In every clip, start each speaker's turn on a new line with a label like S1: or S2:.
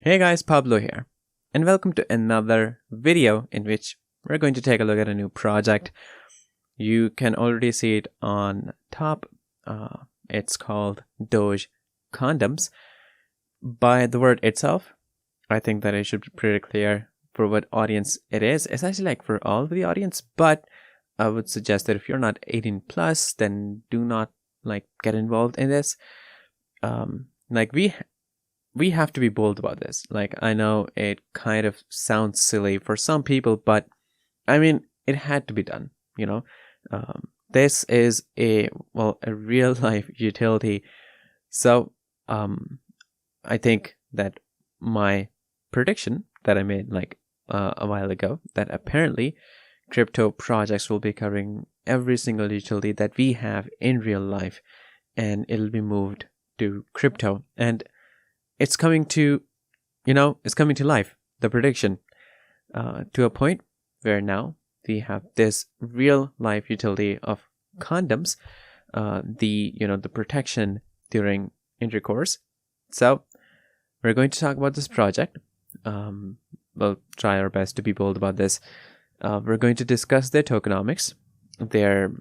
S1: Hey guys, Pablo here, and welcome to another video in which we're going to take a look at a new project. You can already see it on top. It's called Doge condoms. By the word itself, I think that it should be pretty clear for what audience it is. It's actually like for all of the audience, but I would suggest that if you're not 18 plus, then do not get involved in this. We have to be bold about this. I know it kind of sounds silly for some people, but I mean, it had to be done, This is a real life utility. So, I think that my prediction that I made a while ago, that apparently crypto projects will be covering every single utility that we have in real life, and it'll be moved to crypto. And it's coming to life, the prediction, to a point where now we have this real life utility of condoms, the protection during intercourse. So we're going to talk about this project. We'll try our best to be bold about this. We're going to discuss their tokenomics, their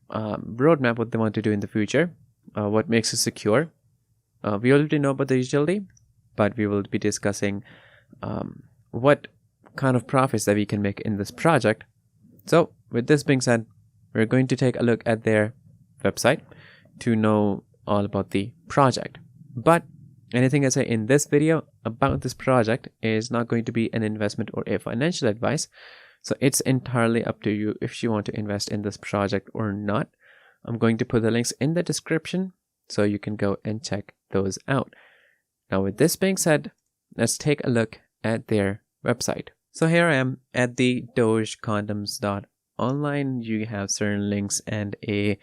S1: roadmap, what they want to do in the future, what makes it secure. We already know about the utility, but we will be discussing what kind of profits that we can make in this project. So with this being said, we're going to take a look at their website to know all about the project. But anything I say in this video about this project is not going to be an investment or a financial advice. So it's entirely up to you if you want to invest in this project or not. I'm going to put the links in the description so you can go and check those out. Now with this being said, let's take a look at their website. So here I am at the dogecondoms.online. You have certain links and a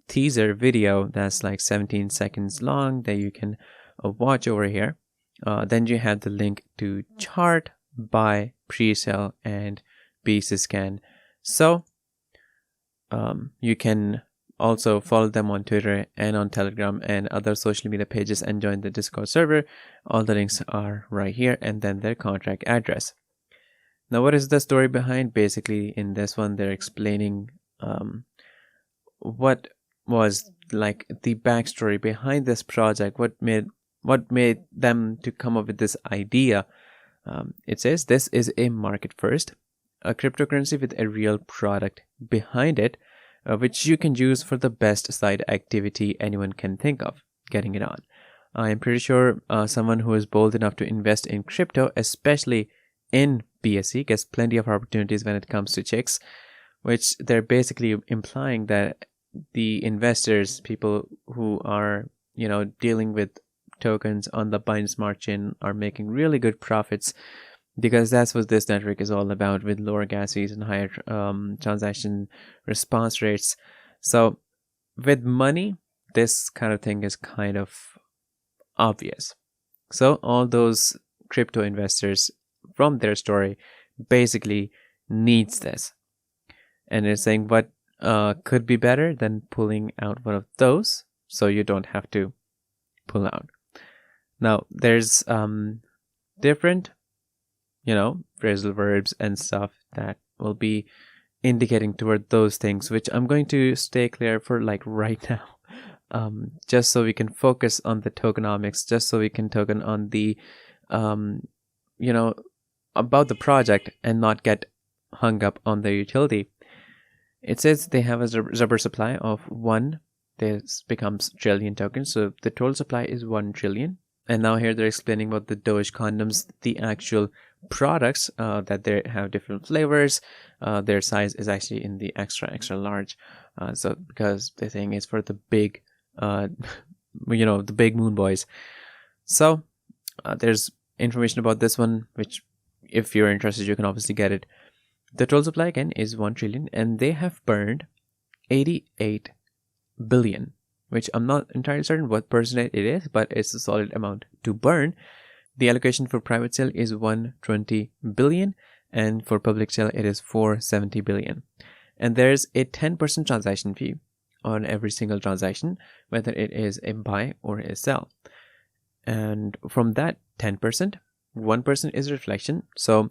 S1: teaser video that's like 17 seconds long that you can watch over here. Then you have the link to chart, buy, pre-sale, and basis scan. So you can also follow them on Twitter and on Telegram and other social media pages and join the Discord server. All the links are right here, and then their contract address. Now, what is the story behind? Basically, in this one, they're explaining what was the backstory behind this project, what made them to come up with this idea. It says this is a market first, a cryptocurrency with a real product behind it, which you can use for the best side activity anyone can think of getting it on. I'm pretty sure someone who is bold enough to invest in crypto, especially in BSC, gets plenty of opportunities when it comes to chicks, which they're basically implying that the investors, people who are, dealing with tokens on the Binance Smart Chain, are making really good profits, because that's what this network is all about, with lower gas fees and higher transaction response rates. So with money, this kind of thing is kind of obvious. So all those crypto investors, from their story, basically needs this. And it's saying what could be better than pulling out one of those, so you don't have to pull out. Now there's different phrasal verbs and stuff that will be indicating toward those things, which I'm going to stay clear for right now, just so we can focus on the tokenomics, just so we can token on the about the project and not get hung up on the utility. It says they have a rubber supply of 1. This becomes trillion tokens, so the total supply is 1 trillion. And now here they're explaining about the Doge condoms, the actual products, that they have different flavors. Their size is actually in the extra large. So because the thing is for the big, the big moon boys. So there's information about this one, which if you're interested, you can obviously get it. The total supply again is 1 trillion, and they have burned 88 billion. Which I'm not entirely certain what percentage it is, but it's a solid amount to burn. The allocation for private sale is 120 billion, and for public sale it is 470 billion. And there's a 10% transaction fee on every single transaction, whether it is a buy or a sell. And from that 10%, 1% is reflection. So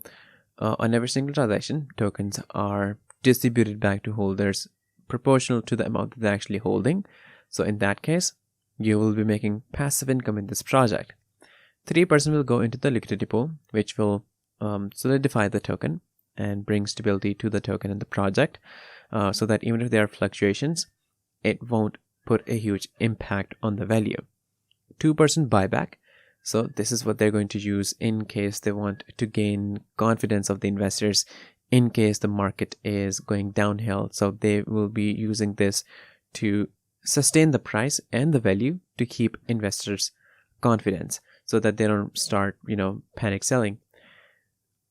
S1: on every single transaction, tokens are distributed back to holders proportional to the amount that they're actually holding. So in that case, you will be making passive income in this project. 3% will go into the liquidity pool, which will solidify the token and bring stability to the token and the project, so that even if there are fluctuations, it won't put a huge impact on the value. 2% buyback. So this is what they're going to use in case they want to gain confidence of the investors in case the market is going downhill. So they will be using this to sustain the price and the value to keep investors' confidence so that they don't start, panic selling.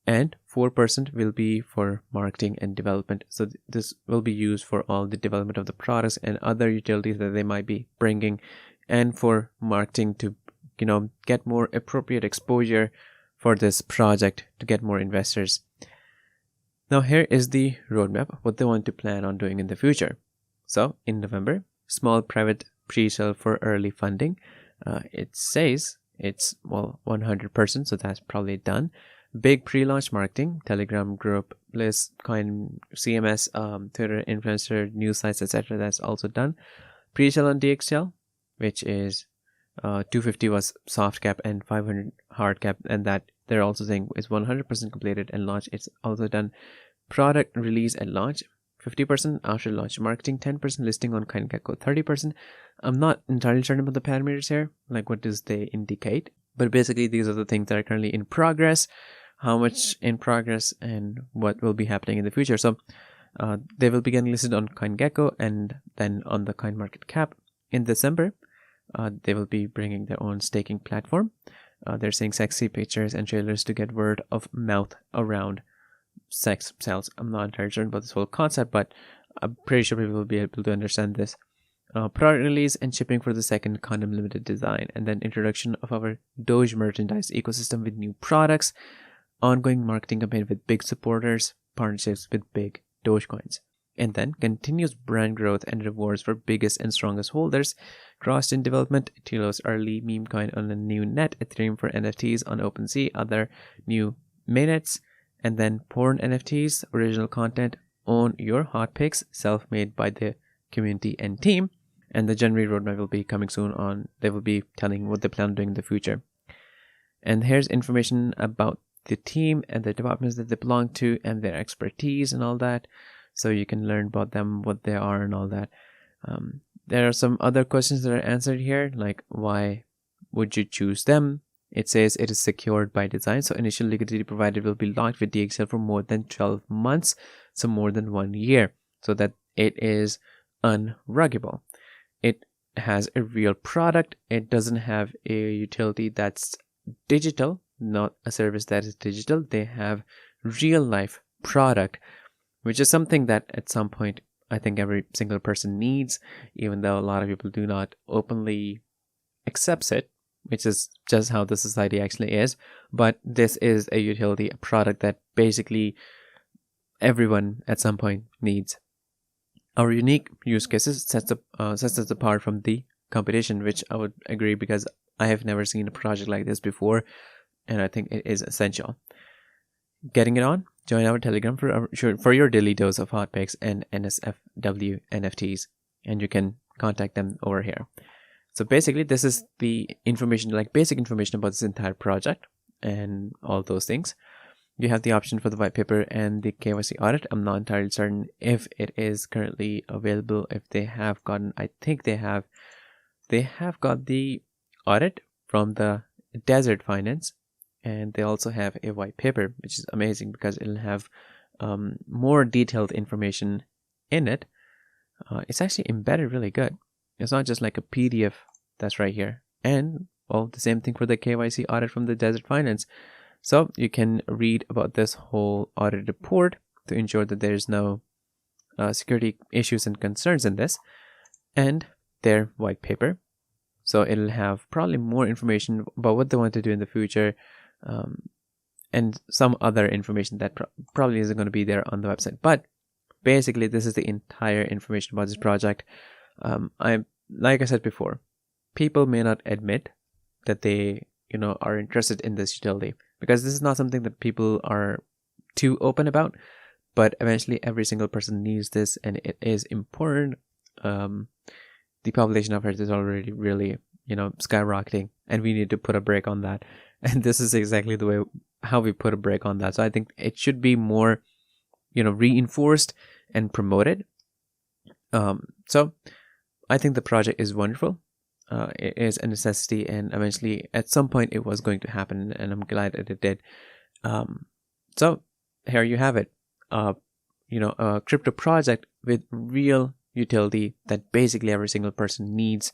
S1: And 4% will be for marketing and development. So this will be used for all the development of the products and other utilities that they might be bringing, and for marketing to, get more appropriate exposure for this project to get more investors. Now here is the roadmap, what they want to plan on doing in the future. So in November, small private pre-sale for early funding. It says it's 100%, so that's probably done. Big pre-launch marketing, Telegram group, list, coin, CMS, Twitter, influencer, news sites, etc. That's also done. Pre-sale on dxsale, which is 250 was soft cap and 500 hard cap, and that they're also saying is 100% completed, and launch it's also done. Product release and launch, 50% after launch marketing, 10% listing on CoinGecko, 30%. I'm not entirely certain about the parameters here, like what does they indicate, but basically these are the things that are currently in progress, how much in progress, and what will be happening in the future. So they will be getting listed on CoinGecko and then on the CoinMarketCap. In December, they will be bringing their own staking platform. They're saying sexy pictures and trailers to get word of mouth around sex sales. I'm not entirely certain about this whole concept, but I'm pretty sure people will be able to understand this. Product release and shipping for the second condom limited design, and then introduction of our Doge merchandise ecosystem with new products, ongoing marketing campaign with big supporters, partnerships with big Dogecoins, and then continuous brand growth and rewards for biggest and strongest holders. Cross-chain development, Telos early meme coin on a new net, Ethereum for NFTs on OpenSea, other new mainnets, and then porn NFTs, original content, own your hot picks, self-made by the community and team. And the January roadmap will be coming soon on. They will be telling what they plan on doing in the future. And here's information about the team and the departments that they belong to and their expertise and all that. So you can learn about them, what they are and all that. There are some other questions that are answered here, like why would you choose them? It says it is secured by design. So initial liquidity provided will be locked with dxsale for more than 12 months. So more than 1 year. So that it is unruggable. It has a real product. It doesn't have a utility that's digital, not a service that is digital. They have real life product, which is something that at some point I think every single person needs, even though a lot of people do not openly accept it, which is just how the society actually is. But this is a utility, a product that basically everyone at some point needs. Our unique use cases sets us apart from the competition, which I would agree, because I have never seen a project like this before, and I think it is essential. Getting it on? Join our Telegram for your daily dose of hot picks and NSFW NFTs, and you can contact them over here. So basically, this is the information, like basic information about this entire project and all those things. You have the option for the white paper and the KYC audit. I'm not entirely certain if it is currently available. If they have gotten, I think they have got the audit from the Desert Finance, and they also have a white paper, which is amazing because it'll have more detailed information in it. It's actually embedded really good. It's not just like a PDF that's right here. And well, the same thing for the KYC audit from the Desert Finance. So you can read about this whole audit report to ensure that there's no security issues and concerns in this, and their white paper. So it'll have probably more information about what they want to do in the future, and some other information that probably isn't going to be there on the website. But basically, this is the entire information about this project. Like I said before, people may not admit that they are interested in this utility, because this is not something that people are too open about, but eventually every single person needs this, and it is important. The population of Earth is already really, skyrocketing, and we need to put a break on that. And this is exactly the way how we put a break on that. So I think it should be more, reinforced and promoted. So I think the project is wonderful. It is a necessity, and eventually at some point it was going to happen, and I'm glad that it did. So here you have it. A crypto project with real utility that basically every single person needs.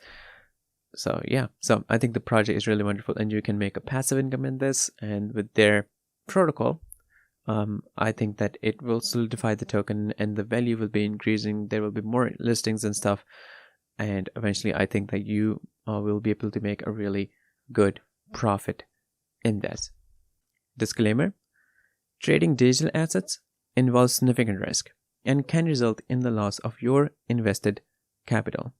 S1: So yeah, so I think the project is really wonderful, and you can make a passive income in this. And with their protocol, I think that it will solidify the token, and the value will be increasing. There will be more listings and stuff, and eventually I think that you will be able to make a really good profit in this. Disclaimer: trading digital assets involves significant risk and can result in the loss of your invested capital.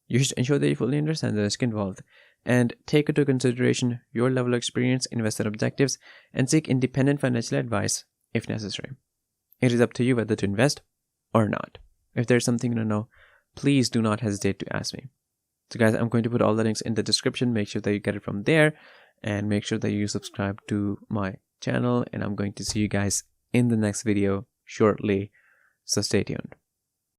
S1: You should ensure that you fully understand the risk involved and take into consideration your level of experience, investor objectives, and seek independent financial advice if necessary. It is up to you whether to invest or not. If there's something you don't know, please do not hesitate to ask me. So guys, I'm going to put all the links in the description. Make sure that you get it from there, and make sure that you subscribe to my channel, and I'm going to see you guys in the next video shortly. So stay tuned.